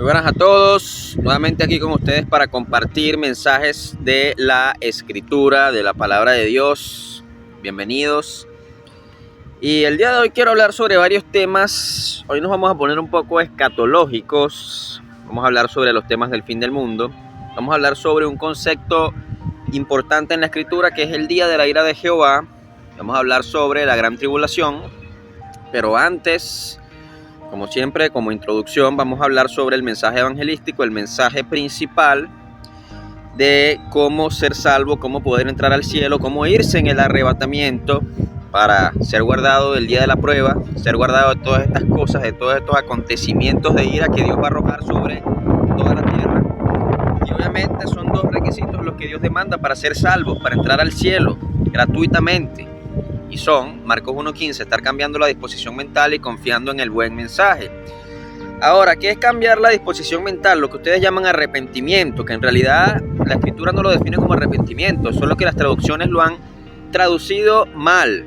Muy buenas a todos, nuevamente aquí con ustedes para compartir mensajes de la Escritura, de la Palabra de Dios. Bienvenidos. Y el día de hoy quiero hablar sobre varios temas. Hoy nos vamos a poner un poco escatológicos. Vamos a hablar sobre los temas del fin del mundo. Vamos a hablar sobre un concepto importante en la Escritura que es el día de la ira de Jehová. Vamos a hablar sobre la gran tribulación. Pero antes, como siempre, como introducción, vamos a hablar sobre el mensaje evangelístico, el mensaje principal de cómo ser salvo, cómo poder entrar al cielo, cómo irse en el arrebatamiento para ser guardado del día de la prueba, ser guardado de todas estas cosas, de todos estos acontecimientos de ira que Dios va a arrojar sobre toda la tierra. Y obviamente son dos requisitos los que Dios demanda para ser salvos, para entrar al cielo gratuitamente. Y son, Marcos 1:15, estar cambiando la disposición mental y confiando en el buen mensaje. Ahora, ¿qué es cambiar la disposición mental? Lo que ustedes llaman arrepentimiento, que en realidad la Escritura no lo define como arrepentimiento, solo que las traducciones lo han traducido mal.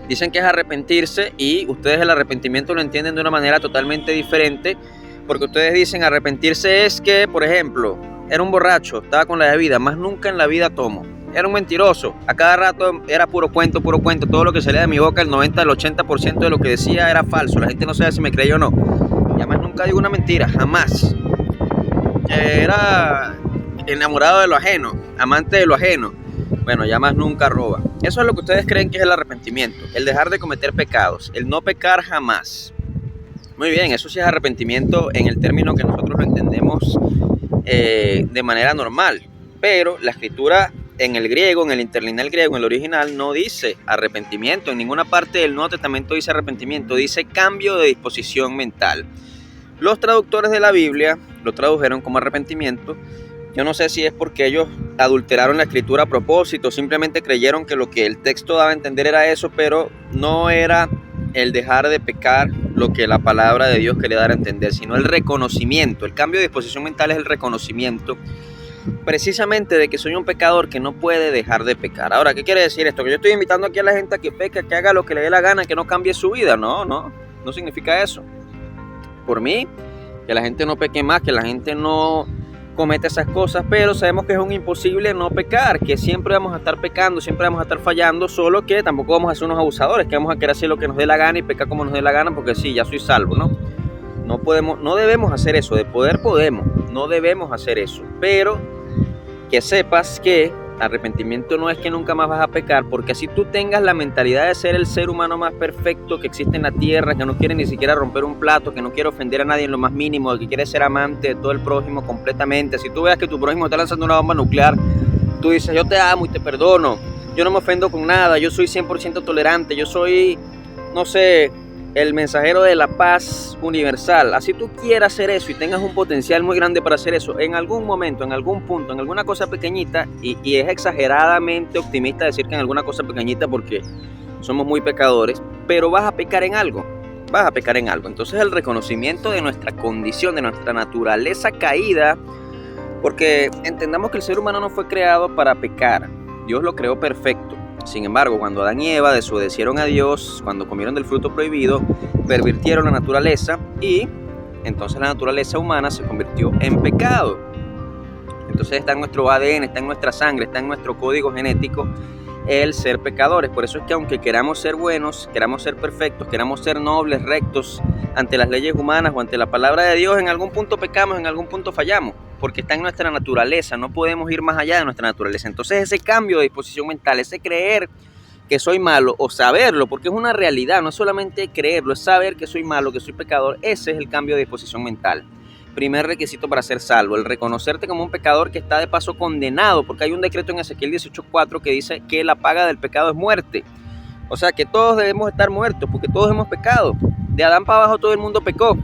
Dicen que es arrepentirse y ustedes el arrepentimiento lo entienden de una manera totalmente diferente, porque ustedes dicen arrepentirse es que, por ejemplo, era un borracho, estaba con la bebida, más nunca en la vida tomo. Era un mentiroso, a cada rato era puro cuento, todo lo que salía de mi boca, el 90, el 80% de lo que decía era falso, la gente no sabe si me creyó o no. Ya más nunca digo una mentira, jamás. Era enamorado de lo ajeno, amante de lo ajeno. Bueno, ya más nunca roba. Eso es lo que ustedes creen que es el arrepentimiento, el dejar de cometer pecados, el no pecar jamás. Muy bien, eso sí es arrepentimiento en el término que nosotros lo entendemos de manera normal, pero la Escritura en el griego, en el interlineal griego, en el original, no dice arrepentimiento. En ninguna parte del Nuevo Testamento dice arrepentimiento, dice cambio de disposición mental. Los traductores de la Biblia lo tradujeron como arrepentimiento. Yo no sé si es porque ellos adulteraron la Escritura a propósito, simplemente creyeron que lo que el texto daba a entender era eso, pero no era el dejar de pecar lo que la palabra de Dios quería dar a entender, sino el reconocimiento. El cambio de disposición mental es el reconocimiento precisamente de que soy un pecador que no puede dejar de pecar. Ahora, ¿qué quiere decir esto? Que yo estoy invitando aquí a la gente a que peque, que haga lo que le dé la gana, que no cambie su vida. No significa eso. Por mí, que la gente no peque más, que la gente no cometa esas cosas, pero sabemos que es un imposible no pecar, que siempre vamos a estar pecando, siempre vamos a estar fallando, solo que tampoco vamos a ser unos abusadores, que vamos a querer hacer lo que nos dé la gana y pecar como nos dé la gana, porque sí, ya soy salvo, ¿no? No debemos hacer eso. De poder podemos, no debemos hacer eso, pero que sepas que arrepentimiento no es que nunca más vas a pecar, porque así tú tengas la mentalidad de ser el ser humano más perfecto que existe en la tierra, que no quiere ni siquiera romper un plato, que no quiere ofender a nadie en lo más mínimo, que quiere ser amante de todo el prójimo completamente. Si tú veas que tu prójimo está lanzando una bomba nuclear, tú dices, yo te amo y te perdono, yo no me ofendo con nada, yo soy 100% tolerante, yo soy, no sé, el mensajero de la paz universal. Así tú quieras hacer eso y tengas un potencial muy grande para hacer eso, en algún momento, en algún punto, en alguna cosa pequeñita, y es exageradamente optimista decir que en alguna cosa pequeñita porque somos muy pecadores, pero vas a pecar en algo. Entonces el reconocimiento de nuestra condición, de nuestra naturaleza caída, porque entendamos que el ser humano no fue creado para pecar, Dios lo creó perfecto. Sin embargo, cuando Adán y Eva desobedecieron a Dios, cuando comieron del fruto prohibido, pervirtieron la naturaleza y entonces la naturaleza humana se convirtió en pecado. Entonces está en nuestro ADN, está en nuestra sangre, está en nuestro código genético el ser pecadores. Por eso es que aunque queramos ser buenos, queramos ser perfectos, queramos ser nobles, rectos ante las leyes humanas o ante la palabra de Dios, en algún punto pecamos, en algún punto fallamos, porque está en nuestra naturaleza, no podemos ir más allá de nuestra naturaleza. Entonces ese cambio de disposición mental, ese creer que soy malo o saberlo, porque es una realidad, no es solamente creerlo, es saber que soy malo, que soy pecador, ese es el cambio de disposición mental. Primer requisito para ser salvo, el reconocerte como un pecador que está de paso condenado, porque hay un decreto en Ezequiel 18:4 que dice que la paga del pecado es muerte. O sea que todos debemos estar muertos, porque todos hemos pecado. De Adán para abajo todo el mundo pecó.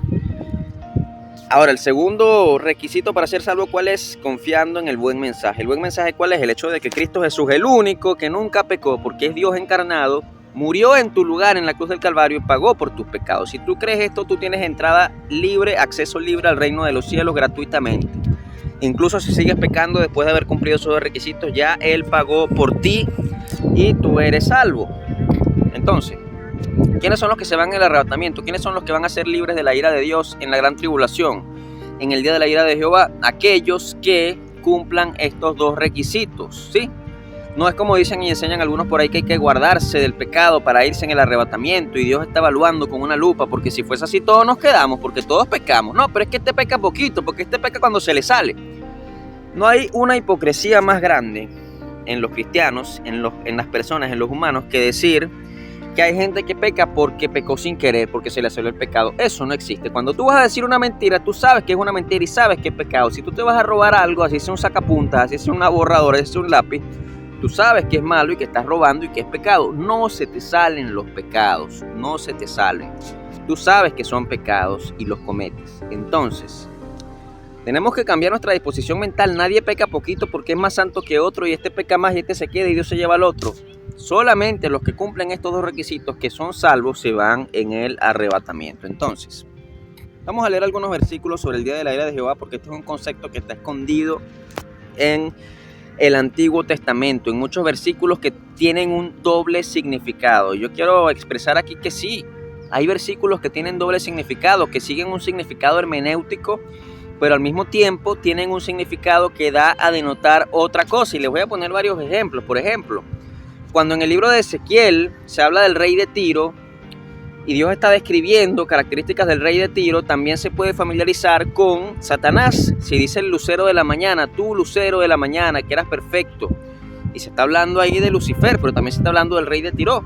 Ahora, el segundo requisito para ser salvo, ¿cuál es? Confiando en el buen mensaje. ¿El buen mensaje cuál es? El hecho de que Cristo Jesús, el único que nunca pecó, porque es Dios encarnado, murió en tu lugar en la cruz del Calvario y pagó por tus pecados. Si tú crees esto, tú tienes entrada libre, acceso libre al reino de los cielos gratuitamente. Incluso si sigues pecando después de haber cumplido esos requisitos, ya Él pagó por ti y tú eres salvo. Entonces, ¿quiénes son los que se van en el arrebatamiento? ¿Quiénes son los que van a ser libres de la ira de Dios en la gran tribulación? en el día de la ira de Jehová? Aquellos que cumplan estos dos requisitos, ¿sí? No es como dicen y enseñan algunos por ahí que hay que guardarse del pecado para irse en el arrebatamiento y Dios está evaluando con una lupa, porque si fuese así todos nos quedamos, porque todos pecamos. No, pero es que este peca poquito, porque este peca cuando se le sale. No hay una hipocresía más grande en los cristianos, en las personas, en los humanos, que decir que hay gente que peca porque pecó sin querer, porque se le salió el pecado. Eso no existe. Cuando tú vas a decir una mentira, tú sabes que es una mentira y sabes que es pecado. Si tú te vas a robar algo, así sea un sacapuntas, así sea una borradora, así sea un lápiz, tú sabes que es malo y que estás robando y que es pecado. No se te salen los pecados, no se te salen. Tú sabes que son pecados y los cometes. Entonces, tenemos que cambiar nuestra disposición mental. Nadie peca poquito porque es más santo que otro y este peca más y este se queda y Dios se lleva al otro. Solamente los que cumplen estos dos requisitos, que son salvos, se van en el arrebatamiento. Entonces, vamos a leer algunos versículos sobre el día de la ira de Jehová, porque este es un concepto que está escondido en el Antiguo Testamento, en muchos versículos que tienen un doble significado. Yo quiero expresar aquí que sí, hay versículos que tienen doble significado, que siguen un significado hermenéutico, pero al mismo tiempo tienen un significado que da a denotar otra cosa. Y les voy a poner varios ejemplos. Por ejemplo, cuando en el libro de Ezequiel se habla del rey de Tiro y Dios está describiendo características del rey de Tiro, también se puede familiarizar con Satanás. Si dice el lucero de la mañana, tú lucero de la mañana, que eras perfecto, y se está hablando ahí de Lucifer, pero también se está hablando del rey de Tiro,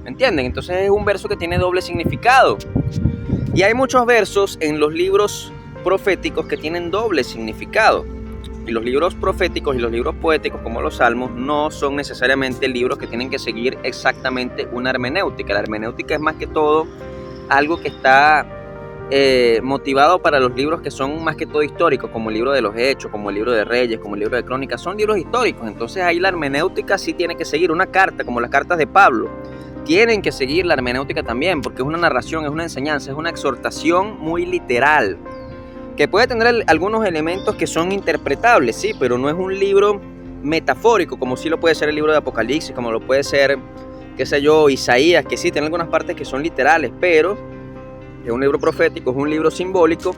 ¿me entienden? Entonces es un verso que tiene doble significado. Y hay muchos versos en los libros proféticos que tienen doble significado. Y los libros proféticos y los libros poéticos, como los salmos, no son necesariamente libros que tienen que seguir exactamente una hermenéutica. La hermenéutica es más que todo algo que está motivado para los libros que son más que todo históricos, como el libro de los Hechos, como el libro de Reyes, como el libro de Crónicas. Son libros históricos, entonces ahí la hermenéutica sí tiene que seguir una carta, como las cartas de Pablo. Tienen que seguir la hermenéutica también, porque es una narración, es una enseñanza, es una exhortación muy literal, que puede tener algunos elementos que son interpretables, sí, pero no es un libro metafórico, como sí lo puede ser el libro de Apocalipsis, como lo puede ser, qué sé yo, Isaías, que sí tiene algunas partes que son literales, pero es un libro profético, es un libro simbólico,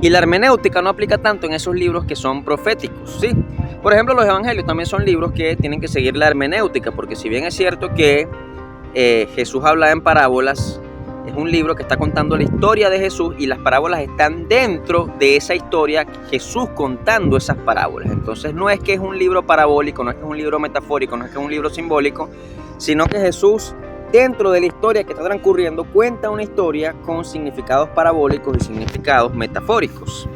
y la hermenéutica no aplica tanto en esos libros que son proféticos, sí. Por ejemplo, los evangelios también son libros que tienen que seguir la hermenéutica, porque si bien es cierto que Jesús habla en parábolas, es un libro que está contando la historia de Jesús y las parábolas están dentro de esa historia, Jesús contando esas parábolas. Entonces no es que es un libro parabólico, no es que es un libro metafórico, no es que es un libro simbólico, sino que Jesús, dentro de la historia que está transcurriendo, cuenta una historia con significados parabólicos y significados metafóricos.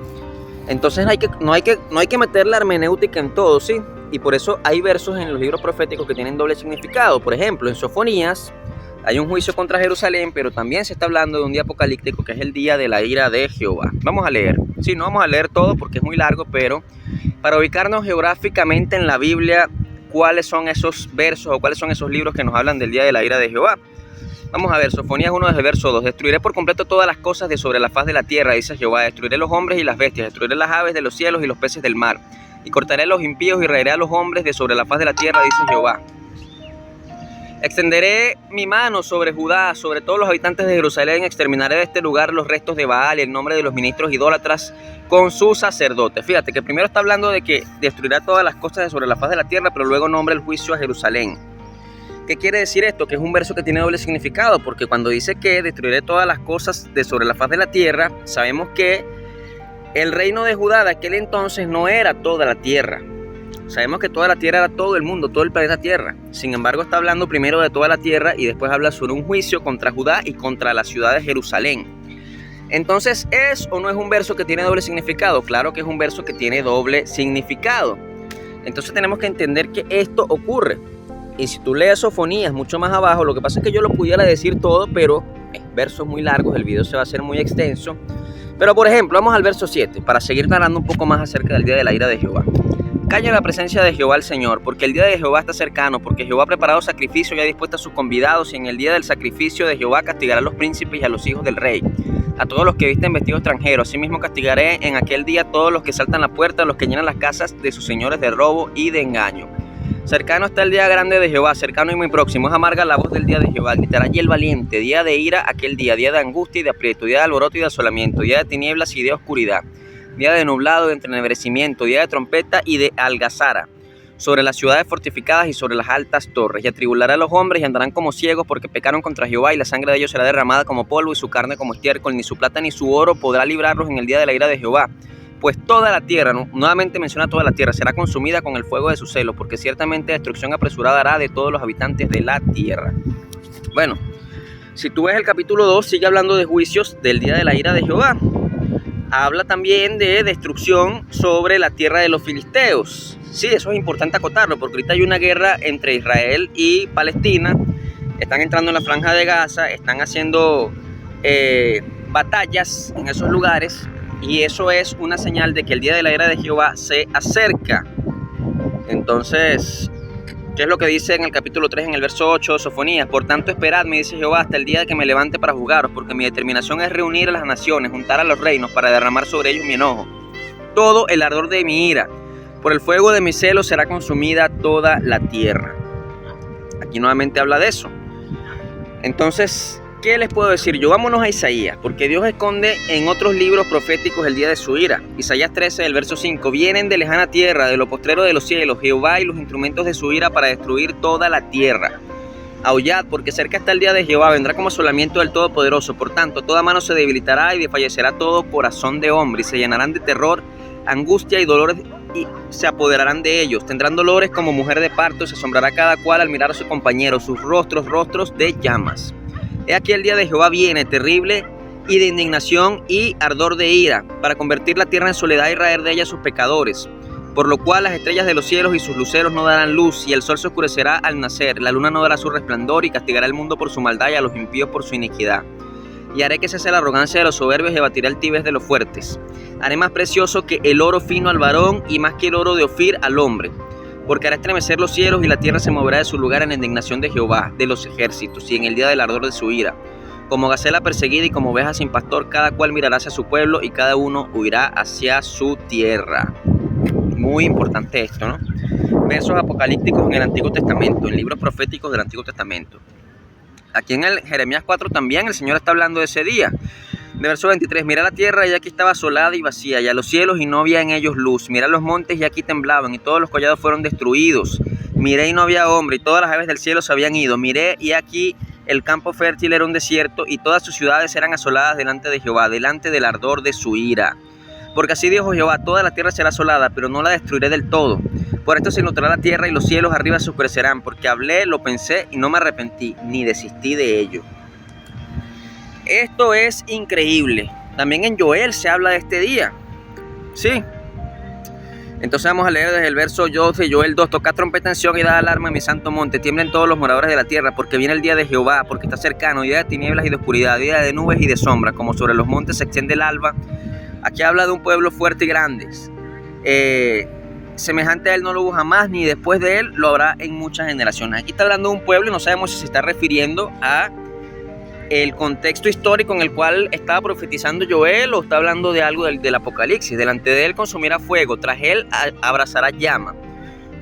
Entonces no hay que meter la hermenéutica en todo, ¿sí? Y por eso hay versos en los libros proféticos que tienen doble significado. Por ejemplo, en Sofonías hay un juicio contra Jerusalén, pero también se está hablando de un día apocalíptico que es el día de la ira de Jehová. Vamos a leer. Sí, no vamos a leer todo porque es muy largo, pero para ubicarnos geográficamente en la Biblia, ¿cuáles son esos versos o cuáles son esos libros que nos hablan del día de la ira de Jehová? Vamos a ver, Sofonías 1 desde el verso 2. Destruiré por completo todas las cosas de sobre la faz de la tierra, dice Jehová. Destruiré los hombres y las bestias, destruiré las aves de los cielos y los peces del mar. Y cortaré a los impíos y raeré a los hombres de sobre la faz de la tierra, dice Jehová. Extenderé mi mano sobre Judá, sobre todos los habitantes de Jerusalén. Exterminaré de este lugar los restos de Baal y el nombre de los ministros idólatras con sus sacerdotes. Fíjate que primero está hablando de que destruirá todas las cosas de sobre la faz de la tierra, pero luego nombra el juicio a Jerusalén. ¿Qué quiere decir esto? Que es un verso que tiene doble significado, porque cuando dice que destruiré todas las cosas de sobre la faz de la tierra, sabemos que el reino de Judá de aquel entonces no era toda la tierra. Sabemos que toda la tierra era todo el mundo, todo el planeta Tierra. Sin embargo, está hablando primero de toda la tierra y después habla sobre un juicio contra Judá y contra la ciudad de Jerusalén. Entonces, ¿es o no es un verso que tiene doble significado? Claro que es un verso que tiene doble significado. Entonces tenemos que entender que esto ocurre. Y si tú lees Sofonías mucho más abajo, lo que pasa es que yo lo pudiera decir todo, pero versos muy largos, el video se va a hacer muy extenso. Pero por ejemplo, vamos al verso 7, para seguir narrando un poco más acerca del día de la ira de Jehová. Calla la presencia de Jehová el Señor, porque el día de Jehová está cercano, porque Jehová ha preparado sacrificio y ha dispuesto a sus convidados, y en el día del sacrificio de Jehová castigará a los príncipes y a los hijos del rey, a todos los que visten vestido extranjero. Asimismo castigaré en aquel día a todos los que saltan la puerta, a los que llenan las casas de sus señores de robo y de engaño. Cercano está el día grande de Jehová, cercano y muy próximo. Es amarga la voz del día de Jehová. Gritará allí el valiente. Día de ira aquel día, día de angustia y de aprieto, día de alboroto y de asolamiento, día de tinieblas y de oscuridad. día de nublado, de entenebrecimiento, día de trompeta y de algazara, sobre las ciudades fortificadas y sobre las altas torres, y atribulará a los hombres y andarán como ciegos porque pecaron contra Jehová, y la sangre de ellos será derramada como polvo y su carne como estiércol, ni su plata ni su oro podrá librarlos en el día de la ira de Jehová. Pues toda la tierra, nuevamente menciona toda la tierra, será consumida con el fuego de su celo, porque ciertamente destrucción apresurada hará de todos los habitantes de la tierra. Bueno, si tú ves el capítulo 2, sigue hablando de juicios del día de la ira de Jehová. Habla también de destrucción sobre la tierra de los filisteos. Sí, eso es importante acotarlo, porque ahorita hay una guerra entre Israel y Palestina. Están entrando en la franja de Gaza, están haciendo batallas en esos lugares. Y eso es una señal de que el día de la ira de Jehová se acerca. Entonces, ¿qué es lo que dice en el capítulo 3, en el verso 8 de Sofonías? Por tanto, esperadme, dice Jehová, hasta el día de que me levante para juzgaros, porque mi determinación es reunir a las naciones, juntar a los reinos, para derramar sobre ellos mi enojo. Todo el ardor de mi ira. Por el fuego de mi celo será consumida toda la tierra. Aquí nuevamente habla de eso. Entonces, ¿qué les puedo decir yo? Vámonos a Isaías, porque Dios esconde en otros libros proféticos el día de su ira. Isaías 13, el verso 5. Vienen de lejana tierra, de lo postrero de los cielos, Jehová y los instrumentos de su ira para destruir toda la tierra. Aullad, porque cerca está el día de Jehová, vendrá como asolamiento del Todopoderoso. Por tanto, toda mano se debilitará y desfallecerá todo corazón de hombre, y se llenarán de terror, angustia y dolores, y se apoderarán de ellos. Tendrán dolores como mujer de parto, se asombrará cada cual al mirar a su compañero, sus rostros de llamas. He aquí el día de Jehová viene, terrible y de indignación y ardor de ira, para convertir la tierra en soledad y raer de ella sus pecadores. Por lo cual las estrellas de los cielos y sus luceros no darán luz, y el sol se oscurecerá al nacer, la luna no dará su resplandor, y castigará al mundo por su maldad y a los impíos por su iniquidad. Y haré que cese la arrogancia de los soberbios y abatiré el tibes de los fuertes. Haré más precioso que el oro fino al varón y más que el oro de Ofir al hombre. Porque hará estremecer los cielos y la tierra se moverá de su lugar en la indignación de Jehová, de los ejércitos, y en el día del ardor de su ira. Como gacela perseguida y como oveja sin pastor, cada cual mirará hacia su pueblo y cada uno huirá hacia su tierra. Muy importante esto, ¿no? Versos apocalípticos en el Antiguo Testamento, en libros proféticos del Antiguo Testamento. Aquí en el Jeremías 4 también el Señor está hablando de ese día. De verso 23, mira la tierra y aquí estaba asolada y vacía, y a los cielos y no había en ellos luz. Mira los montes y aquí temblaban, y todos los collados fueron destruidos. Miré y no había hombre, y todas las aves del cielo se habían ido. Miré y aquí el campo fértil era un desierto, y todas sus ciudades eran asoladas delante de Jehová, delante del ardor de su ira. Porque así dijo Jehová, toda la tierra será asolada, pero no la destruiré del todo. Por esto se inundará la tierra y los cielos arriba se oscurecerán, porque hablé, lo pensé y no me arrepentí, ni desistí de ello. Esto es increíble. También en Joel se habla de este día. Sí. Entonces vamos a leer desde el verso 12, Joel 2. Tocad trompeta en Sión y dad alarma en mi santo monte. Tiemblen todos los moradores de la tierra, porque viene el día de Jehová, porque está cercano, día de tinieblas y de oscuridad, día de nubes y de sombras, como sobre los montes se extiende el alba. Aquí habla de un pueblo fuerte y grande. Semejante a él no lo hubo jamás, ni después de él lo habrá en muchas generaciones. Aquí está hablando de un pueblo y no sabemos si se está refiriendo a el contexto histórico en el cual estaba profetizando Joel, o está hablando de algo del Apocalipsis. Delante de él consumirá fuego, tras él abrazará llama.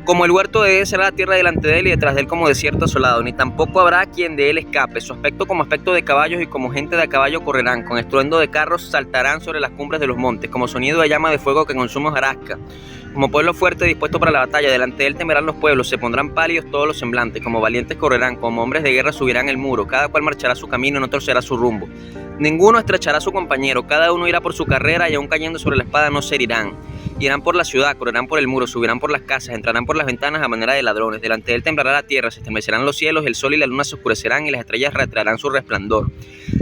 Como el huerto de él será la tierra delante de él, y detrás de él como desierto asolado, ni tampoco habrá quien de él escape. Su aspecto como aspecto de caballos, y como gente de a caballo correrán, con estruendo de carros saltarán sobre las cumbres de los montes, como sonido de llama de fuego que consume hojarasca. Como pueblo fuerte dispuesto para la batalla, delante de él temerán los pueblos, se pondrán pálidos todos los semblantes, como valientes correrán, como hombres de guerra subirán el muro, cada cual marchará su camino y no torcerá su rumbo. Ninguno estrechará a su compañero, cada uno irá por su carrera, y aun cayendo sobre la espada no se herirán. Irán por la ciudad, correrán por el muro, subirán por las casas, entrarán por las ventanas a manera de ladrones. Delante de él temblará la tierra, se estremecerán los cielos, el sol y la luna se oscurecerán, y las estrellas retraerán su resplandor.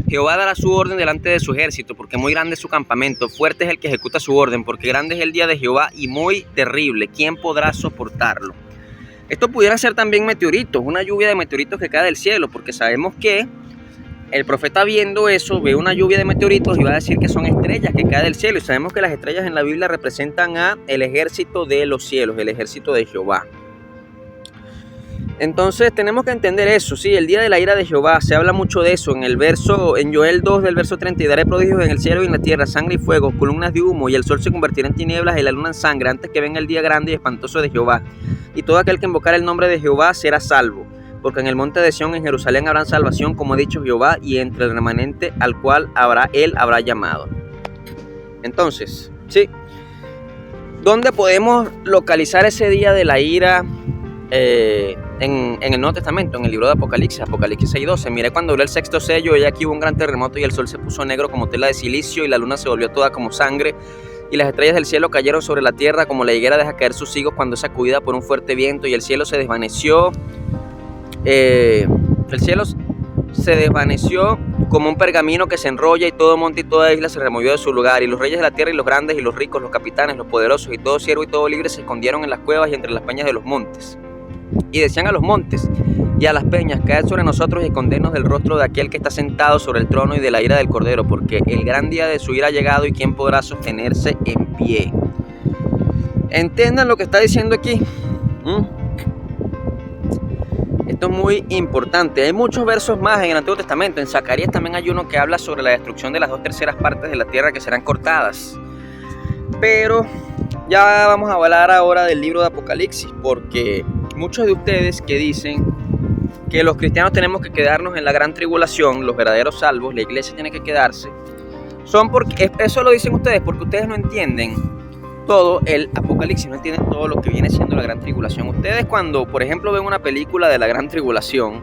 Jehová dará su orden delante de su ejército, porque muy grande es su campamento, fuerte es el que ejecuta su orden, porque grande es el día de Jehová y muy terrible. ¿Quién podrá soportarlo? Esto pudiera ser también meteoritos, una lluvia de meteoritos que cae del cielo, porque sabemos que el profeta, viendo eso, ve una lluvia de meteoritos y va a decir que son estrellas que caen del cielo. Y sabemos que las estrellas en la Biblia representan a el ejército de los cielos, el ejército de Jehová. Entonces tenemos que entender eso, sí, el día de la ira de Jehová, se habla mucho de eso en Joel 2 del verso 30, y daré prodigios en el cielo y en la tierra, sangre y fuego, columnas de humo, y el sol se convertirá en tinieblas y la luna en sangre, antes que venga el día grande y espantoso de Jehová. Y todo aquel que invocar el nombre de Jehová será salvo. Porque en el monte de Sión, en Jerusalén, habrá salvación, como ha dicho Jehová, y entre el remanente al cual él habrá llamado. Entonces, ¿sí? ¿Dónde podemos localizar ese día de la ira? En el Nuevo Testamento, en el libro de Apocalipsis 6:12. Miré cuando abrió el sexto sello, y aquí hubo un gran terremoto, y el sol se puso negro como tela de silicio, y la luna se volvió toda como sangre, y las estrellas del cielo cayeron sobre la tierra como la higuera deja caer sus higos cuando es sacudida por un fuerte viento, y el cielo se desvaneció. El cielo se desvaneció como un pergamino que se enrolla, y todo monte y toda isla se removió de su lugar, y los reyes de la tierra y los grandes y los ricos, los capitanes, los poderosos y todo siervo y todo libre se escondieron en las cuevas y entre las peñas de los montes. Y decían a los montes y a las peñas: caed sobre nosotros y escondernos del rostro de aquel que está sentado sobre el trono y de la ira del Cordero, porque el gran día de su ira ha llegado, y quién podrá sostenerse en pie. Entiendan lo que está diciendo aquí. Esto es muy importante. Hay muchos versos más en el Antiguo Testamento. En Zacarías también hay uno que habla sobre la destrucción de las 2/3 partes de la tierra que serán cortadas. Pero ya vamos a hablar ahora del libro de Apocalipsis, porque muchos de ustedes que dicen que los cristianos tenemos que quedarnos en la gran tribulación, los verdaderos salvos, la iglesia tiene que quedarse, eso lo dicen ustedes porque ustedes no entienden todo el Apocalipsis, no entienden todo lo que viene siendo la gran tribulación. Ustedes, cuando por ejemplo ven una película de la gran tribulación,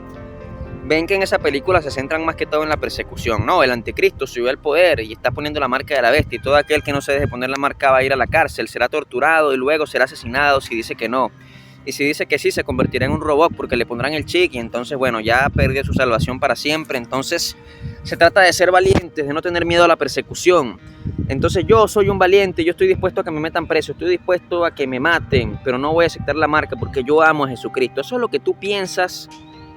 ven que en esa película se centran más que todo en la persecución. No, el anticristo subió al poder y está poniendo la marca de la bestia, y todo aquel que no se deje poner la marca va a ir a la cárcel, será torturado y luego será asesinado si dice que no. Y si dice que sí, se convertirá en un robot porque le pondrán el chip, y entonces, bueno, ya perdió su salvación para siempre. Entonces, se trata de ser valientes, de no tener miedo a la persecución. Entonces, yo soy un valiente, yo estoy dispuesto a que me metan preso, estoy dispuesto a que me maten, pero no voy a aceptar la marca porque yo amo a Jesucristo. Eso es lo que tú piensas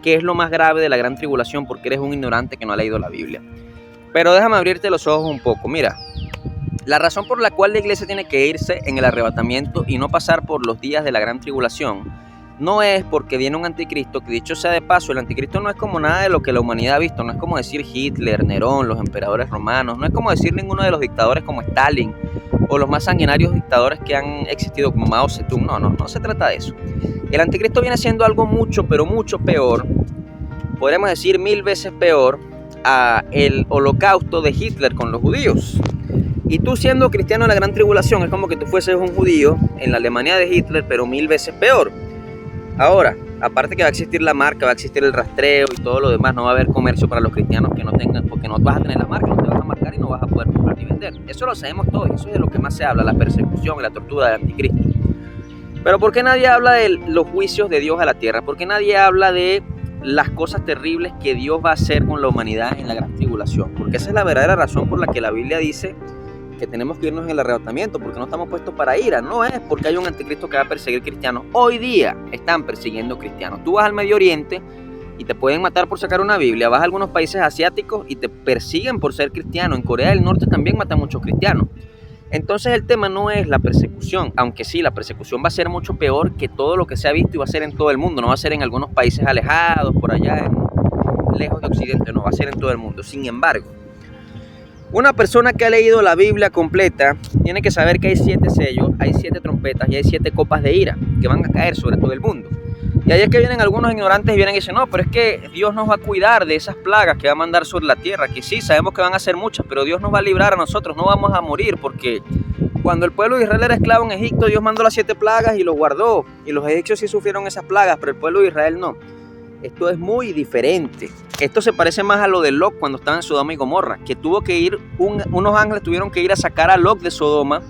que es lo más grave de la gran tribulación, porque eres un ignorante que no ha leído la Biblia. Pero déjame abrirte los ojos un poco. Mira, la razón por la cual la iglesia tiene que irse en el arrebatamiento y no pasar por los días de la gran tribulación no es porque viene un anticristo, que dicho sea de paso, el anticristo no es como nada de lo que la humanidad ha visto. No es como decir Hitler, Nerón, los emperadores romanos, no es como decir ninguno de los dictadores como Stalin o los más sanguinarios dictadores que han existido como Mao Zedong. No se trata de eso. El anticristo viene siendo algo mucho, pero mucho peor, podríamos decir 1000 veces peor, a el holocausto de Hitler con los judíos. Y tú, siendo cristiano en la gran tribulación, es como que tú fueses un judío en la Alemania de Hitler, pero 1000 veces peor. Ahora, aparte que va a existir la marca, va a existir el rastreo y todo lo demás, no va a haber comercio para los cristianos que no tengan, porque no vas a tener la marca, no te vas a marcar y no vas a poder comprar ni vender. Eso lo sabemos todos, eso es de lo que más se habla, la persecución y la tortura del anticristo. Pero ¿por qué nadie habla de los juicios de Dios a la tierra? ¿Por qué nadie habla de las cosas terribles que Dios va a hacer con la humanidad en la gran tribulación? Porque esa es la verdadera razón por la que la Biblia dice que tenemos que irnos en el arrebatamiento, porque no estamos puestos para ira. No es porque hay un anticristo que va a perseguir cristianos. Hoy día están persiguiendo cristianos. Tú vas al Medio Oriente y te pueden matar por sacar una Biblia. Vas a algunos países asiáticos y te persiguen por ser cristiano. En Corea del Norte también matan muchos cristianos. Entonces el tema no es la persecución, aunque sí, la persecución va a ser mucho peor que todo lo que se ha visto, y va a ser en todo el mundo. No va a ser en algunos países alejados, por allá, lejos de Occidente, no, va a ser en todo el mundo. Sin embargo, una persona que ha leído la Biblia completa tiene que saber que hay 7 sellos, hay 7 trompetas y hay 7 copas de ira que van a caer sobre todo el mundo. Y ahí es que vienen algunos ignorantes y vienen y dicen: no, pero es que Dios nos va a cuidar de esas plagas que va a mandar sobre la tierra, que sí, sabemos que van a ser muchas, pero Dios nos va a librar a nosotros, no vamos a morir, porque cuando el pueblo de Israel era esclavo en Egipto, Dios mandó las 7 plagas y los guardó, y los egipcios sí sufrieron esas plagas, pero el pueblo de Israel no. Esto es muy diferente. Esto se parece más a lo de Lot cuando estaba en Sodoma y Gomorra, que tuvo que ir, unos ángeles tuvieron que ir a sacar a Lot de Sodoma,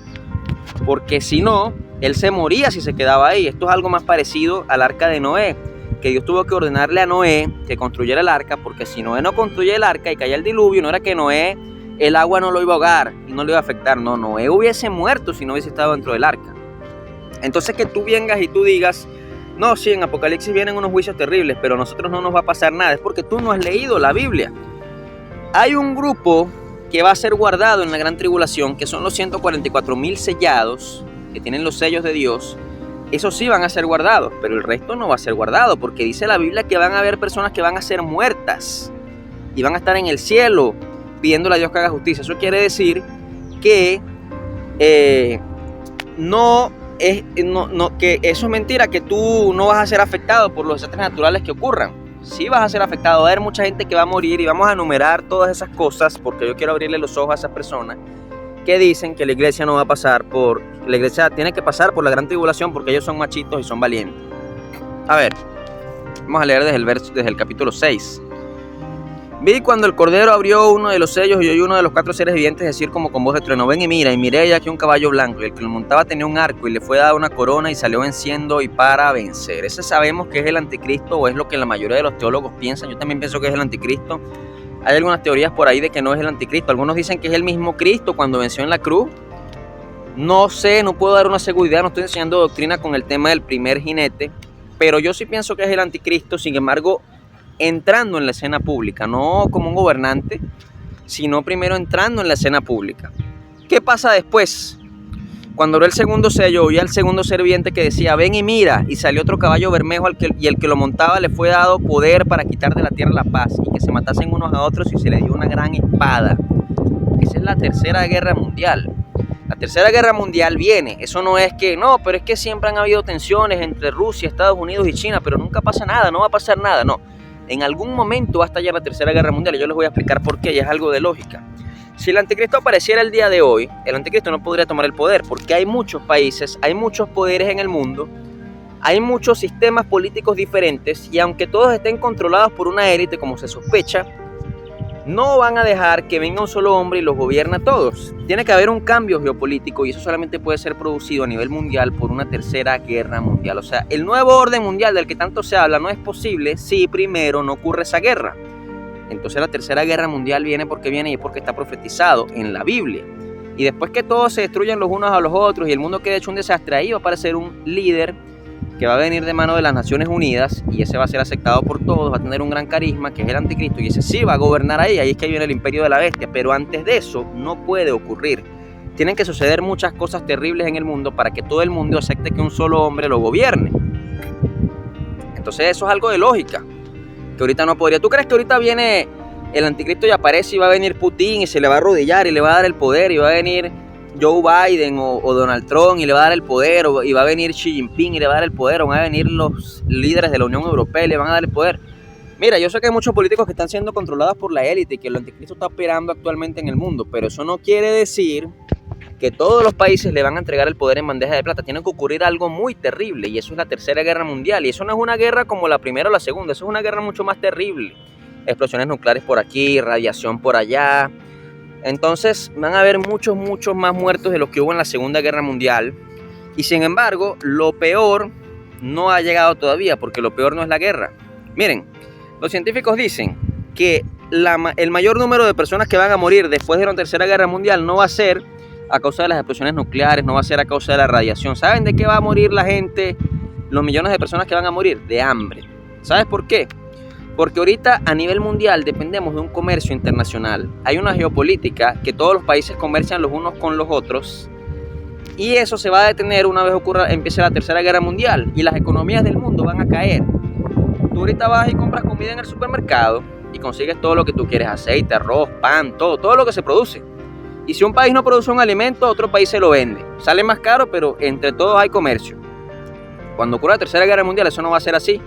porque si no, él se moría si se quedaba ahí. Esto es algo más parecido al arca de Noé, que Dios tuvo que ordenarle a Noé que construyera el arca, porque si Noé no construye el arca y caía el diluvio, no era que Noé, el agua no lo iba a ahogar y no lo iba a afectar. No, Noé hubiese muerto si no hubiese estado dentro del arca. Entonces que tú vengas y tú digas: no, sí, en Apocalipsis vienen unos juicios terribles, pero a nosotros no nos va a pasar nada, es porque tú no has leído la Biblia. Hay un grupo que va a ser guardado en la gran tribulación, que son los 144,000 sellados, que tienen los sellos de Dios. Esos sí van a ser guardados, pero el resto no va a ser guardado, porque dice la Biblia que van a haber personas que van a ser muertas y van a estar en el cielo pidiéndole a Dios que haga justicia. Eso quiere decir que que eso es mentira, que tú no vas a ser afectado por los desastres naturales que ocurran. Sí vas a ser afectado, va a haber mucha gente que va a morir, y vamos a enumerar todas esas cosas porque yo quiero abrirle los ojos a esas personas. que dicen que la iglesia no va a pasar por... La iglesia tiene que pasar por la gran tribulación porque ellos son machitos y son valientes. A ver, vamos a leer desde el capítulo 6. Vi cuando el Cordero abrió uno de los sellos y oí uno de los 4 seres vivientes decir como con voz de trueno: ven y mira, y miré ya aquí un caballo blanco, y el que lo montaba tenía un arco y le fue dada una corona y salió venciendo y para vencer. Ese sabemos que es el anticristo, o es lo que la mayoría de los teólogos piensan. Yo también pienso que es el anticristo. Hay algunas teorías por ahí de que no es el anticristo. Algunos dicen que es el mismo Cristo cuando venció en la cruz. No sé, no puedo dar una seguridad, no estoy enseñando doctrina con el tema del primer jinete, pero yo sí pienso que es el anticristo. Sin embargo, entrando en la escena pública, no como un gobernante, sino primero entrando en la escena pública. ¿Qué pasa después? Cuando abrió el segundo sello, oí al segundo ser viviente que decía: ven y mira, y salió otro caballo bermejo y el que lo montaba le fue dado poder para quitar de la tierra la paz y que se matasen unos a otros, y se le dio una gran espada. Esa es la tercera guerra mundial. La tercera guerra mundial viene. Eso no es que, no, pero es que siempre han habido tensiones entre Rusia, Estados Unidos y China, pero nunca pasa nada, no va a pasar nada, no. En algún momento va a estallar la tercera guerra mundial y yo les voy a explicar por qué, y es algo de lógica. Si el anticristo apareciera el día de hoy, el anticristo no podría tomar el poder porque hay muchos países, hay muchos poderes en el mundo, hay muchos sistemas políticos diferentes, y aunque todos estén controlados por una élite como se sospecha, no van a dejar que venga un solo hombre y los gobierne a todos. Tiene que haber un cambio geopolítico y eso solamente puede ser producido a nivel mundial por una tercera guerra mundial. O sea, el nuevo orden mundial del que tanto se habla no es posible si primero no ocurre esa guerra. Entonces la tercera guerra mundial viene y es porque está profetizado en la Biblia. Y después que todos se destruyan los unos a los otros y el mundo quede hecho un desastre, ahí va a aparecer un líder que va a venir de mano de las Naciones Unidas, y ese va a ser aceptado por todos, va a tener un gran carisma, que es el anticristo, y ese sí va a gobernar ahí es que viene el imperio de la bestia. Pero antes de eso no puede ocurrir. Tienen que suceder muchas cosas terribles en el mundo para que todo el mundo acepte que un solo hombre lo gobierne. Entonces eso es algo de lógica, que ahorita no podría. ¿Tú crees que ahorita viene el anticristo y aparece y va a venir Putin y se le va a arrodillar y le va a dar el poder, y va a venir Joe Biden o Donald Trump y le va a dar el poder, y va a venir Xi Jinping y le va a dar el poder, o van a venir los líderes de la Unión Europea y le van a dar el poder? Mira, yo sé que hay muchos políticos que están siendo controlados por la élite y que el anticristo está operando actualmente en el mundo, pero eso no quiere decir que todos los países le van a entregar el poder en bandeja de plata. Tiene que ocurrir algo muy terrible, y eso es la tercera guerra mundial. Y eso no es una guerra como la primera o la segunda, eso es una guerra mucho más terrible. Explosiones nucleares por aquí, radiación por allá. Entonces van a haber muchos más muertos de los que hubo en la Segunda Guerra Mundial. Y sin embargo, lo peor no ha llegado todavía, porque lo peor no es la guerra. Miren, los científicos dicen que el mayor número de personas que van a morir después de la Tercera Guerra Mundial no va a ser a causa de las explosiones nucleares, no va a ser a causa de la radiación. ¿Saben de qué va a morir la gente? Los millones de personas que van a morir de hambre. ¿Sabes por qué? Porque ahorita a nivel mundial dependemos de un comercio internacional. Hay una geopolítica que todos los países comercian los unos con los otros, y eso se va a detener una vez empiece la Tercera Guerra Mundial, y las economías del mundo van a caer. Tú ahorita vas y compras comida en el supermercado y consigues todo lo que tú quieres: aceite, arroz, pan, todo lo que se produce. Y si un país no produce un alimento, otro país se lo vende. Sale más caro, pero entre todos hay comercio. Cuando ocurra la Tercera Guerra Mundial, eso no va a ser así.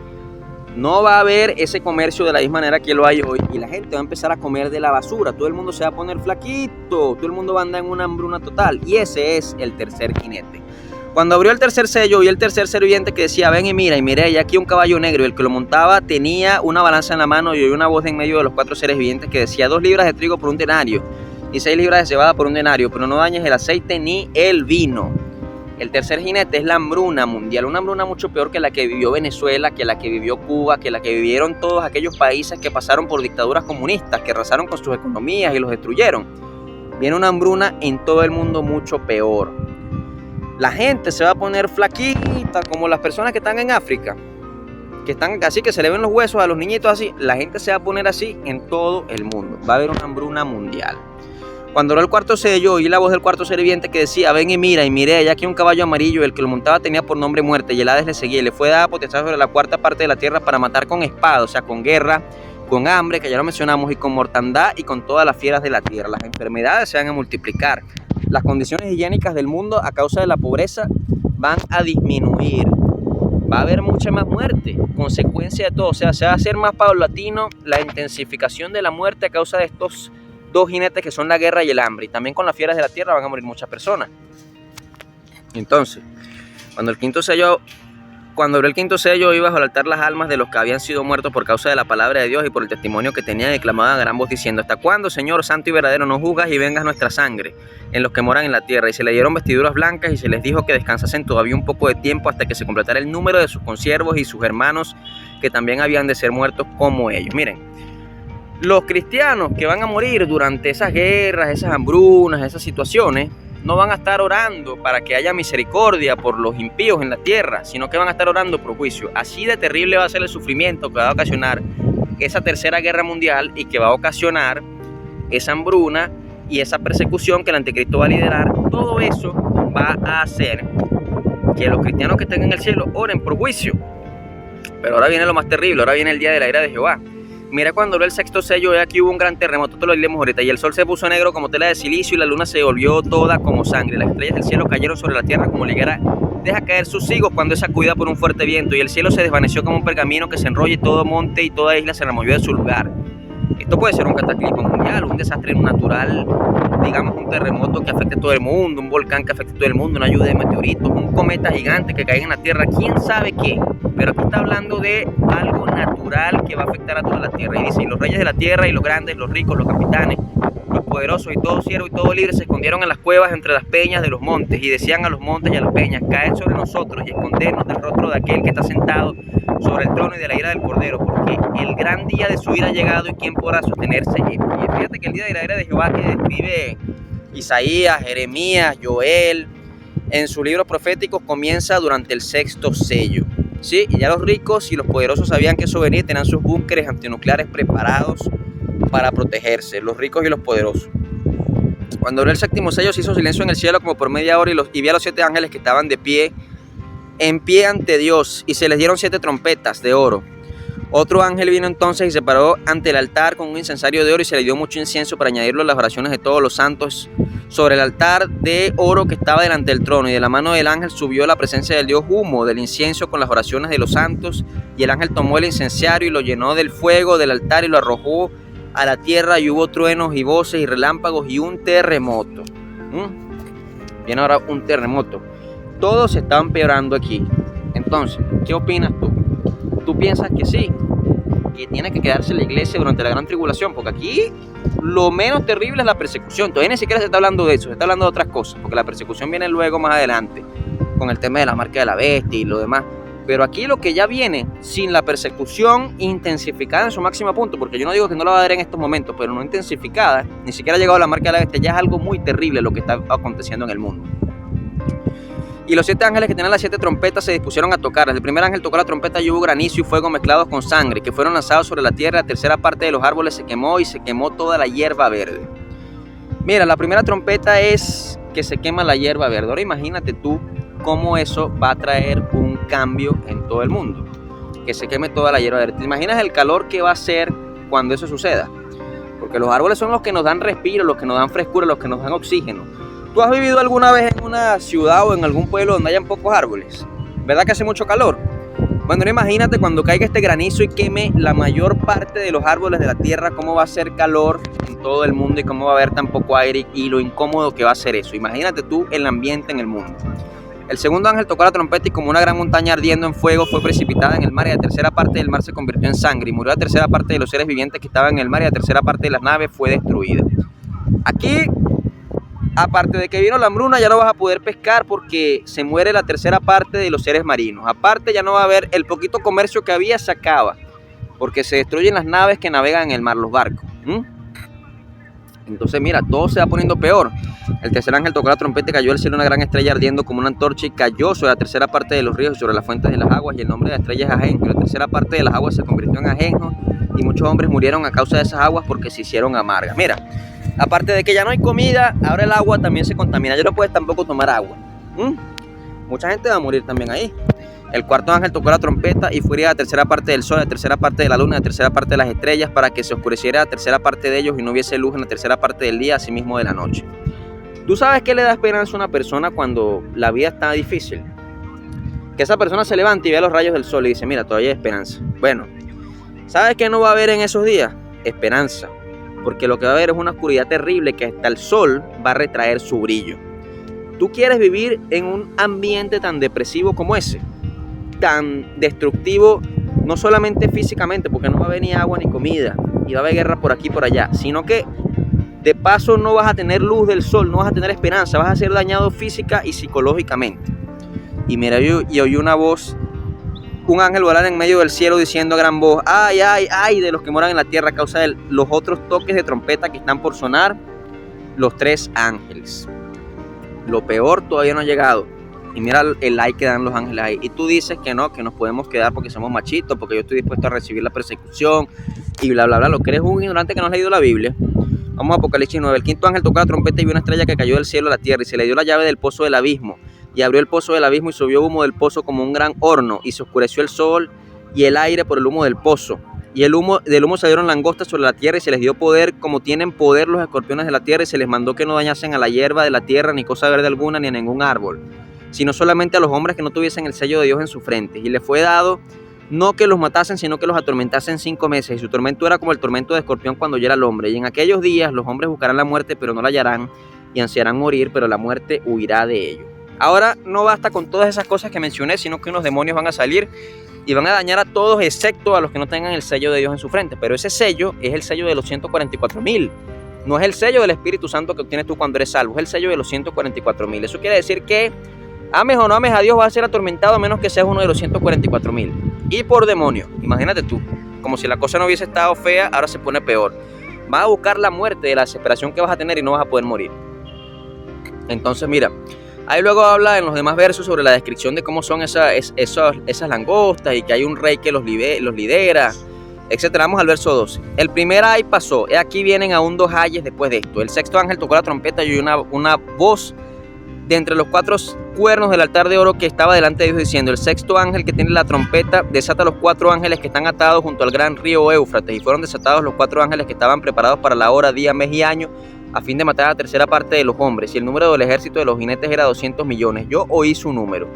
No va a haber ese comercio de la misma manera que lo hay hoy, y la gente va a empezar a comer de la basura. Todo el mundo se va a poner flaquito, todo el mundo va a andar en una hambruna total, y ese es el tercer jinete. Cuando abrió el tercer sello, vi el tercer ser viviente que decía: ven y mira, y miré, y aquí un caballo negro, y el que lo montaba tenía una balanza en la mano, y oí una voz de en medio de los 4 seres vivientes que decía: 2 libras de trigo por un denario, y 6 libras de cebada por un denario, pero no dañes el aceite ni el vino. El tercer jinete es la hambruna mundial, una hambruna mucho peor que la que vivió Venezuela, que la que vivió Cuba, que la que vivieron todos aquellos países que pasaron por dictaduras comunistas, que arrasaron con sus economías y los destruyeron. Viene una hambruna en todo el mundo mucho peor. La gente se va a poner flaquita, como las personas que están en África, que están así, que se le ven los huesos a los niñitos así. La gente se va a poner así en todo el mundo. Va a haber una hambruna mundial. Cuando abrió el cuarto sello, oí la voz del cuarto ser viviente que decía: ven y mira, y miré, allá aquí un caballo amarillo, el que lo montaba tenía por nombre muerte, y el Hades le seguía, y le fue dada potestad sobre la cuarta parte de la tierra para matar con espada, o sea, con guerra, con hambre, que ya lo mencionamos, y con mortandad, y con todas las fieras de la tierra. Las enfermedades se van a multiplicar. Las condiciones higiénicas del mundo a causa de la pobreza van a disminuir. Va a haber mucha más muerte, consecuencia de todo. O sea, se va a hacer más paulatino la intensificación de la muerte a causa de estos 2 jinetes que son la guerra y el hambre. Y también con las fieras de la tierra van a morir muchas personas. Entonces, cuando abrió el quinto sello, iba bajo el altar las almas de los que habían sido muertos por causa de la palabra de Dios y por el testimonio que tenían, y clamaban a gran voz diciendo: ¿hasta cuándo, Señor santo y verdadero, no juzgas y vengas nuestra sangre en los que moran en la tierra? Y se le dieron vestiduras blancas y se les dijo que descansasen todavía un poco de tiempo hasta que se completara el número de sus consiervos y sus hermanos, que también habían de ser muertos como ellos. Miren, los cristianos que van a morir durante esas guerras, esas hambrunas, esas situaciones, no van a estar orando para que haya misericordia por los impíos en la tierra, sino que van a estar orando por juicio. Así de terrible va a ser el sufrimiento que va a ocasionar esa tercera guerra mundial y que va a ocasionar esa hambruna y esa persecución que el anticristo va a liderar. Todo eso va a hacer que los cristianos que estén en el cielo oren por juicio. Pero ahora viene lo más terrible, ahora viene el día de la ira de Jehová. Mira, cuando abrió el sexto sello, aquí hubo un gran terremoto, esto lo leemos ahorita, y el sol se puso negro como tela de silicio y la luna se volvió toda como sangre. Las estrellas del cielo cayeron sobre la tierra como liguera deja caer sus higos cuando es sacudida por un fuerte viento, y el cielo se desvaneció como un pergamino que se enrolla, y todo monte y toda isla se removió de su lugar. Esto puede ser un cataclismo mundial, un desastre natural, digamos un terremoto que afecte a todo el mundo, un volcán que afecte a todo el mundo, una lluvia de meteoritos, un cometa gigante que caiga en la tierra, quién sabe qué. Pero aquí está hablando de algo natural que va a afectar a toda la tierra. Y dice: y los reyes de la tierra, y los grandes, los ricos, los capitanes, los poderosos, y todo siervo y todo libre se escondieron en las cuevas entre las peñas de los montes, y decían a los montes y a las peñas: caed sobre nosotros y escondernos del rostro de aquel que está sentado sobre el trono y de la ira del Cordero, porque el gran día de su ira ha llegado, y quién podrá sostenerse en pie. Fíjate que el día de la ira de Jehová, que describe Isaías, Jeremías, Joel, en sus libros proféticos, comienza durante el sexto sello. Sí, y ya los ricos y los poderosos sabían que eso venía y tenían sus búnkeres antinucleares preparados para protegerse, los ricos y los poderosos. Cuando abrió el séptimo sello, se hizo silencio en el cielo como por media hora, y vi a los 7 ángeles que estaban en pie ante Dios, y se les dieron 7 trompetas de oro. Otro ángel vino entonces y se paró ante el altar con un incensario de oro, y se le dio mucho incienso para añadirlo a las oraciones de todos los santos sobre el altar de oro que estaba delante del trono. Y de la mano del ángel subió la presencia del Dios humo del incienso con las oraciones de los santos, y el ángel tomó el incenciario y lo llenó del fuego del altar y lo arrojó a la tierra, y hubo truenos y voces y relámpagos y un terremoto. Viene ahora un terremoto. Todo se está empeorando aquí. Entonces, ¿qué opinas tú? ¿Tú piensas que sí, que tiene que quedarse la iglesia durante la gran tribulación? Porque aquí lo menos terrible es la persecución. Todavía ni siquiera se está hablando de eso, se está hablando de otras cosas, porque la persecución viene luego más adelante, con el tema de la marca de la bestia y lo demás. Pero aquí lo que ya viene, sin la persecución intensificada en su máximo punto, porque yo no digo que no la va a haber en estos momentos, pero no intensificada, ni siquiera ha llegado a la marca de la bestia, ya es algo muy terrible lo que está aconteciendo en el mundo. Y los 7 ángeles que tenían las 7 trompetas se dispusieron a tocar. El primer ángel tocó la trompeta y hubo granizo y fuego mezclados con sangre, que fueron lanzados sobre la tierra. La tercera parte de los árboles se quemó, y se quemó toda la hierba verde. Mira, la primera trompeta es que se quema la hierba verde. Ahora imagínate tú cómo eso va a traer un cambio en todo el mundo, que se queme toda la hierba verde. ¿Te imaginas el calor que va a ser cuando eso suceda? Porque los árboles son los que nos dan respiro, los que nos dan frescura, los que nos dan oxígeno. ¿Tú has vivido alguna vez en una ciudad o en algún pueblo donde hayan pocos árboles? ¿Verdad que hace mucho calor? Bueno, imagínate cuando caiga este granizo y queme la mayor parte de los árboles de la tierra, cómo va a ser calor en todo el mundo y cómo va a haber tan poco aire y lo incómodo que va a ser eso. Imagínate tú el ambiente en el mundo. El segundo ángel tocó la trompeta, y como una gran montaña ardiendo en fuego fue precipitada en el mar, y la tercera parte del mar se convirtió en sangre, y murió la tercera parte de los seres vivientes que estaban en el mar, y la tercera parte de las naves fue destruida. Aquí, aparte de que vino la hambruna, ya no vas a poder pescar porque se muere la tercera parte de los seres marinos. Aparte, ya no va a haber, el poquito comercio que había se acaba, porque se destruyen las naves que navegan en el mar, los barcos. Entonces mira, todo se va poniendo peor. El tercer ángel tocó la trompeta y cayó del cielo una gran estrella ardiendo como una antorcha, y cayó sobre la tercera parte de los ríos y sobre las fuentes de las aguas, y el nombre de la estrella es ajenjo. La tercera parte de las aguas se convirtió en ajenjo, y muchos hombres murieron a causa de esas aguas porque se hicieron amargas. Mira, aparte de que ya no hay comida, ahora el agua también se contamina, ya no puedes tampoco tomar agua. Mucha gente va a morir también ahí. El cuarto ángel tocó la trompeta, y fue herida la tercera parte del sol, la tercera parte de la luna, la tercera parte de las estrellas, para que se oscureciera la tercera parte de ellos y no hubiese luz en la tercera parte del día, asimismo de la noche. ¿Tú sabes qué le da esperanza a una persona cuando la vida está difícil? Que esa persona se levante y vea los rayos del sol y dice: mira, todavía hay esperanza. Bueno, ¿sabes qué no va a haber en esos días? Esperanza. porque lo que va a haber es una oscuridad terrible que hasta el sol va a retraer su brillo. ¿Tú quieres vivir en un ambiente tan depresivo como ese? Tan destructivo, no solamente físicamente, porque no va a haber ni agua ni comida, y va a haber guerra por aquí y por allá, sino que de paso no vas a tener luz del sol, no vas a tener esperanza, vas a ser dañado física y psicológicamente. Y mira, yo oí una voz, un ángel volar en medio del cielo diciendo a gran voz: ay, ay, ay de los que moran en la tierra a causa de los otros toques de trompeta que están por sonar, los 3 ángeles. Lo peor todavía no ha llegado. Y mira el like que dan los ángeles ahí. Y tú dices que no, que nos podemos quedar porque somos machitos, porque yo estoy dispuesto a recibir la persecución y bla, bla, bla. Lo que eres un ignorante que no has leído la Biblia. Vamos a Apocalipsis 9. El quinto ángel tocó la trompeta y vio una estrella que cayó del cielo a la tierra y se le dio la llave del pozo del abismo. Y abrió el pozo del abismo y subió humo del pozo como un gran horno y se oscureció el sol y el aire por el humo del pozo. Y del humo salieron langostas sobre la tierra y se les dio poder como tienen poder los escorpiones de la tierra y se les mandó que no dañasen a la hierba de la tierra ni cosa verde alguna ni a ningún árbol, sino solamente a los hombres que no tuviesen el sello de Dios en su frente. Y les fue dado no que los matasen, sino que los atormentasen 5 meses. Y su tormento era como el tormento de escorpión cuando hiera al hombre. Y en aquellos días los hombres buscarán la muerte, pero no la hallarán, y ansiarán morir, pero la muerte huirá de ellos. Ahora no basta con todas esas cosas que mencioné, sino que unos demonios van a salir y van a dañar a todos excepto a los que no tengan el sello de Dios en su frente. Pero ese sello es el sello de los 144,000. No es el sello del Espíritu Santo que obtienes tú cuando eres salvo, es el sello de los 144,000. Eso quiere decir que ames o no ames a Dios, vas a ser atormentado a menos que seas uno de los 144,000. Y por demonio, imagínate tú, como si la cosa no hubiese estado fea, ahora se pone peor. Vas a buscar la muerte de la desesperación que vas a tener y no vas a poder morir. Entonces mira, ahí luego habla en los demás versos sobre la descripción de cómo son esas langostas y que hay un rey que los lidera, etc. Vamos al verso 12. El primer ay pasó, y aquí vienen aún 2 ayes después de esto. El sexto ángel tocó la trompeta y oyó una voz de entre los 4 cuernos del altar de oro que estaba delante de Dios diciendo: el sexto ángel que tiene la trompeta desata los 4 ángeles que están atados junto al gran río Éufrates. Y fueron desatados los 4 ángeles que estaban preparados para la hora, día, mes y año, a fin de matar a la tercera parte de los hombres. Y el número del ejército de los jinetes era 200 millones. Yo oí su número.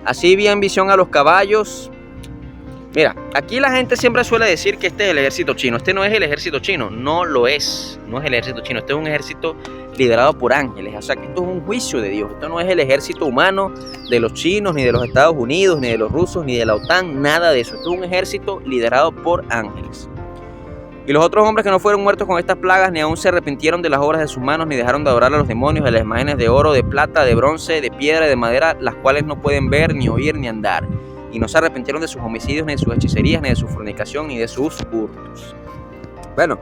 Así vi en visión a los caballos. Mira, aquí la gente siempre suele decir que este es el ejército chino. Este no es el ejército chino, no lo es. No es el ejército chino, este es un ejército liderado por ángeles. O sea que esto es un juicio de Dios. Esto no es el ejército humano de los chinos, ni de los Estados Unidos, ni de los rusos, ni de la OTAN, nada de eso. Esto es un ejército liderado por ángeles. Y los otros hombres que no fueron muertos con estas plagas, ni aún se arrepintieron de las obras de sus manos, ni dejaron de adorar a los demonios, de las imágenes de oro, de plata, de bronce, de piedra y de madera, las cuales no pueden ver, ni oír, ni andar. Y no se arrepintieron de sus homicidios, ni de sus hechicerías, ni de su fornicación, ni de sus hurtos. Bueno,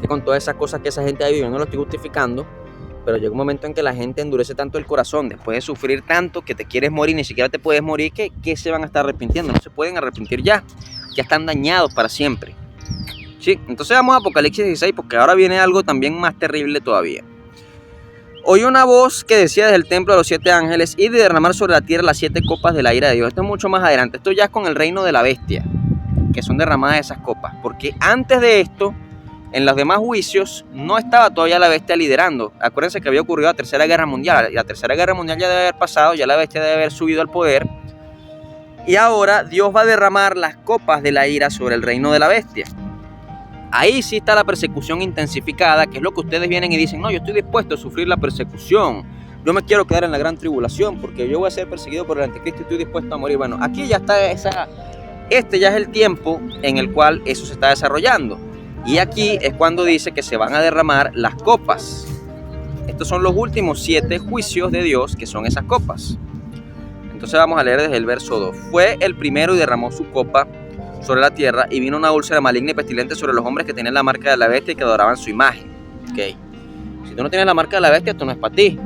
con todas esas cosas que esa gente ha vivido, yo no lo estoy justificando, pero llega un momento en que la gente endurece tanto el corazón, después de sufrir tanto, que te quieres morir, ni siquiera te puedes morir, que se van a estar arrepintiendo. No se pueden arrepentir ya están dañados para siempre. Sí, entonces vamos a Apocalipsis 16, porque ahora viene algo también más terrible todavía. Oí una voz que decía desde el templo de los 7 ángeles: id y derramar sobre la tierra las 7 copas de la ira de Dios. Esto es mucho más adelante, esto ya es con el reino de la bestia, que son derramadas esas copas, porque antes de esto, en los demás juicios, no estaba todavía la bestia liderando. Acuérdense que había ocurrido la Tercera Guerra Mundial, y la Tercera Guerra Mundial ya debe haber pasado, ya la bestia debe haber subido al poder, y ahora Dios va a derramar las copas de la ira sobre el reino de la bestia. Ahí sí está la persecución intensificada, que es lo que ustedes vienen y dicen: no, yo estoy dispuesto a sufrir la persecución, yo me quiero quedar en la gran tribulación porque yo voy a ser perseguido por el anticristo y estoy dispuesto a morir. Bueno, aquí ya está este ya es el tiempo en el cual eso se está desarrollando, y aquí es cuando dice que se van a derramar las copas. Estos son los últimos 7 juicios de Dios, que son esas copas. Entonces vamos a leer desde el verso 2. Fue el primero y derramó su copa sobre la tierra, y vino una úlcera maligna y pestilente sobre los hombres que tenían la marca de la bestia y que adoraban su imagen. Okay. Si tú no tienes la marca de la bestia, esto no es para ti.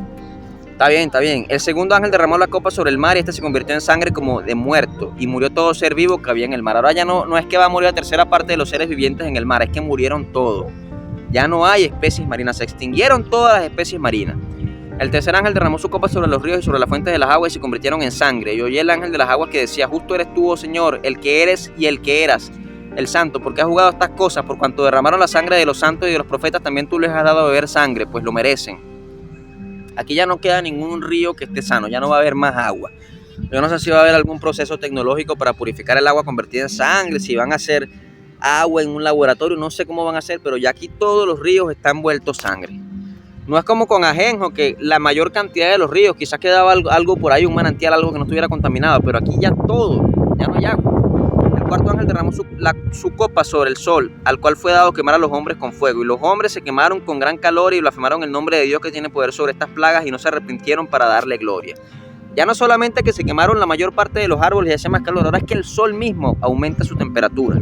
Está bien, está bien. El segundo ángel derramó la copa sobre el mar, y este se convirtió en sangre como de muerto, y murió todo ser vivo que había en el mar. Ahora ya no es que va a morir la tercera parte de los seres vivientes en el mar, es que murieron todos. Ya no hay especies marinas, se extinguieron todas las especies marinas. El tercer ángel derramó su copa sobre los ríos y sobre las fuentes de las aguas, y se convirtieron en sangre. Y oí el ángel de las aguas que decía: justo eres tú, oh Señor, el que eres y el que eras, el santo, porque has jugado estas cosas. Por cuanto derramaron la sangre de los santos y de los profetas, también tú les has dado a beber sangre, pues lo merecen. Aquí ya no queda ningún río que esté sano, ya no va a haber más agua. Yo no sé si va a haber algún proceso tecnológico para purificar el agua convertida en sangre, si van a hacer agua en un laboratorio, no sé cómo van a hacer, pero ya aquí todos los ríos están vueltos sangre. No es como con Ajenjo, que la mayor cantidad de los ríos, quizás quedaba algo por ahí, un manantial, algo que no estuviera contaminado, pero aquí ya todo, ya no hay agua. El cuarto ángel derramó su copa sobre el sol, al cual fue dado quemar a los hombres con fuego. Y los hombres se quemaron con gran calor y blasfemaron el nombre de Dios que tiene poder sobre estas plagas y no se arrepintieron para darle gloria. Ya no solamente que se quemaron la mayor parte de los árboles y hace más calor, ahora es que el sol mismo aumenta su temperatura.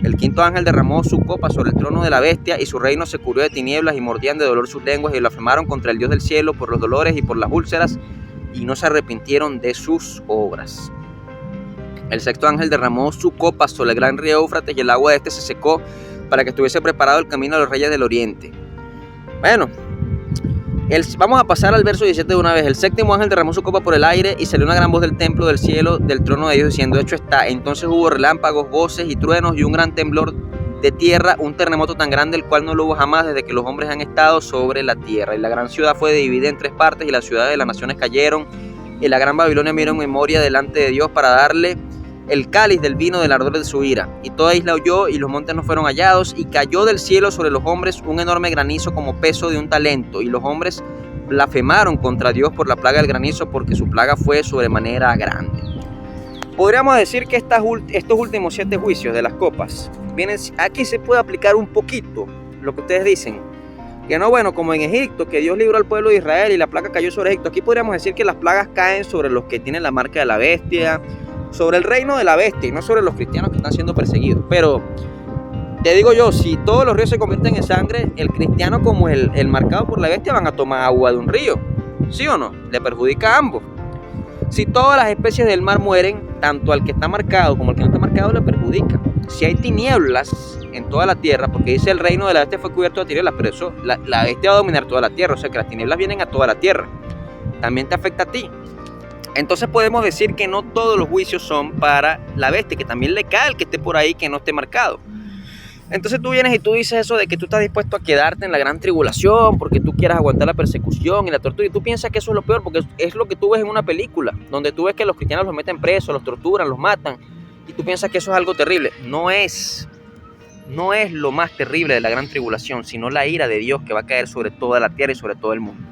El quinto ángel derramó su copa sobre el trono de la bestia y su reino se cubrió de tinieblas y mordían de dolor sus lenguas y blasfemaron contra el Dios del cielo por los dolores y por las úlceras y no se arrepintieron de sus obras. El sexto ángel derramó su copa sobre el gran río Éufrates y el agua de este se secó para que estuviese preparado el camino a los reyes del oriente. Bueno, vamos a pasar al verso 17 de una vez. El séptimo ángel derramó su copa por el aire y salió una gran voz del templo del cielo, del trono de Dios, diciendo: hecho está. Entonces hubo relámpagos, voces y truenos y un gran temblor de tierra, un terremoto tan grande el cual no lo hubo jamás desde que los hombres han estado sobre la tierra. Y la gran ciudad fue dividida en 3 partes y las ciudades de las naciones cayeron. Y la gran Babilonia miró en memoria delante de Dios para darle el cáliz del vino del ardor de su ira. Y toda isla huyó y los montes no fueron hallados, y cayó del cielo sobre los hombres un enorme granizo como peso de un talento, y los hombres blasfemaron contra Dios por la plaga del granizo, porque su plaga fue sobremanera grande. Podríamos decir que estos últimos 7 juicios de las copas vienen, aquí se puede aplicar un poquito lo que ustedes dicen, que no, bueno, como en Egipto, que Dios libró al pueblo de Israel y la plaga cayó sobre Egipto. Aquí podríamos decir que las plagas caen sobre los que tienen la marca de la bestia, sobre el reino de la bestia y no sobre los cristianos que están siendo perseguidos. Pero te digo yo, si todos los ríos se convierten en sangre, el cristiano como el marcado por la bestia van a tomar agua de un río, ¿sí o no? Le perjudica a ambos. Si todas las especies del mar mueren, tanto al que está marcado como al que no está marcado le perjudica. Si hay tinieblas en toda la tierra, porque dice el reino de la bestia fue cubierto de tinieblas, pero eso, la bestia va a dominar toda la tierra, o sea que las tinieblas vienen a toda la tierra. También te afecta a ti. Entonces podemos decir que no todos los juicios son para la bestia, que también le cae al que esté por ahí que no esté marcado. Entonces tú vienes y tú dices eso de que tú estás dispuesto a quedarte en la gran tribulación porque tú quieras aguantar la persecución y la tortura, y tú piensas que eso es lo peor porque es lo que tú ves en una película donde tú ves que los cristianos los meten presos, los torturan, los matan, y tú piensas que eso es algo terrible. No es lo más terrible de la gran tribulación, sino la ira de Dios que va a caer sobre toda la tierra y sobre todo el mundo.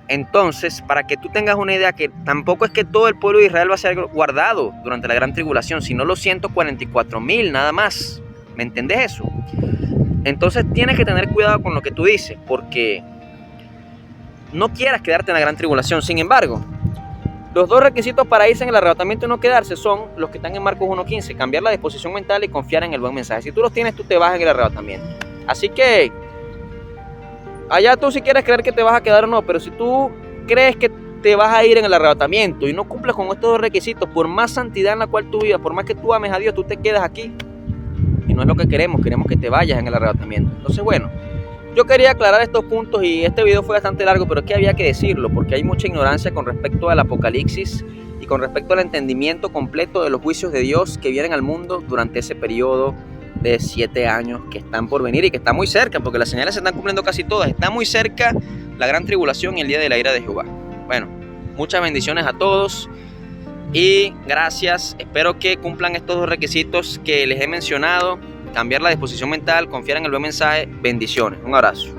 Entonces, para que tú tengas una idea, que tampoco es que todo el pueblo de Israel va a ser guardado durante la gran tribulación, sino los 144,000 nada más. ¿Me entendés eso? Entonces tienes que tener cuidado con lo que tú dices, porque no quieras quedarte en la gran tribulación. Sin embargo, los 2 requisitos para irse en el arrebatamiento y no quedarse son los que están en Marcos 1:15, cambiar la disposición mental y confiar en el buen mensaje. Si tú los tienes, tú te vas en el arrebatamiento. Así que allá tú si quieres creer que te vas a quedar o no, pero si tú crees que te vas a ir en el arrebatamiento y no cumples con estos 2 requisitos, por más santidad en la cual tú vivas, por más que tú ames a Dios, tú te quedas aquí. Y no es lo que queremos que te vayas en el arrebatamiento. Entonces, bueno, yo quería aclarar estos puntos y este video fue bastante largo, pero es que había que decirlo porque hay mucha ignorancia con respecto al Apocalipsis y con respecto al entendimiento completo de los juicios de Dios que vienen al mundo durante ese periodo de 7 años que están por venir y que está muy cerca, porque las señales se están cumpliendo casi todas. Está muy cerca la gran tribulación y el día de la ira de Jehová. Bueno, muchas bendiciones a todos y gracias. Espero que cumplan estos 2 requisitos que les he mencionado: cambiar la disposición mental, confiar en el buen mensaje. Bendiciones, un abrazo.